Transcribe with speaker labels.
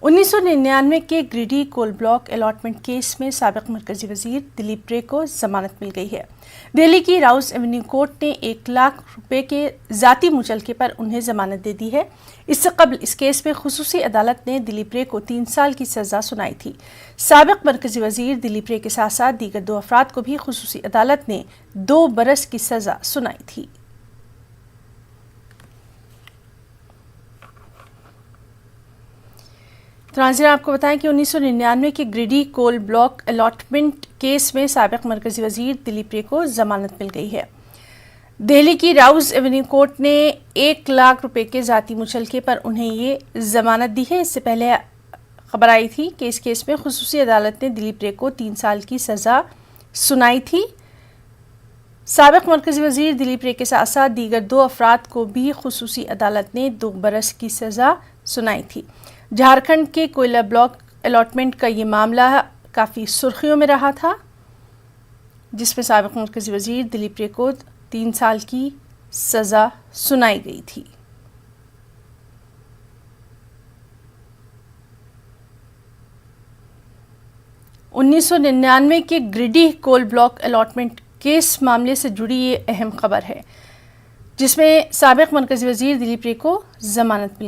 Speaker 1: 1999 کے گریڈی کول block allotment case میں سابق مرکزی وزیر دلیپ رے کو ضمانت مل گئی ہے۔ دہلی کی راؤز ایونیو کورٹ نے 1 لاکھ روپے کے ذاتی مچلکے پر انہیں ضمانت دے دی ہے۔ اس سے قبل اس کیس میں خصوصی عدالت نے دلیپ رے کو 3 سال کی سزا سنائی تھی۔ سابق مرکزی وزیر دلیپ رے کے ساتھ ساتھ دیگر 2 افراد کو بھی خصوصی عدالت نے 2 برس کی سزا سنائی تھی۔ ناظرین، آپ کو بتائیں کہ 1999 کے گریڈی کول بلاک الاٹمنٹ کیس میں سابق مرکزی وزیر دلیپ رے کو ضمانت مل گئی ہے۔ دہلی کی راؤز ایونیو کورٹ نے 1 لاکھ روپے کے ذاتی مچلکے پر انہیں یہ ضمانت دی ہے۔ اس سے پہلے خبر آئی تھی کہ اس کیس میں خصوصی عدالت نے دلیپ رے کو 3 سال کی سزا سنائی تھی۔ سابق مرکزی وزیر دلیپ رے کے ساتھ ساتھ دیگر 2 افراد کو بھی خصوصی عدالت نے 2 برس کی سزا سنائی تھی۔ جھارکھنڈ کے کوئلہ بلاک الاٹمنٹ کا یہ معاملہ کافی سرخیوں میں رہا تھا، جس میں سابق مرکزی وزیر دلیپ رے کو 3 سال کی سزا سنائی گئی تھی۔ انیس سو 99 کے گریڈی کول بلاک الاٹمنٹ کیس معاملے سے جڑی یہ اہم خبر ہے، جس میں سابق مرکزی وزیر دلیپ رے کو ضمانت ملی۔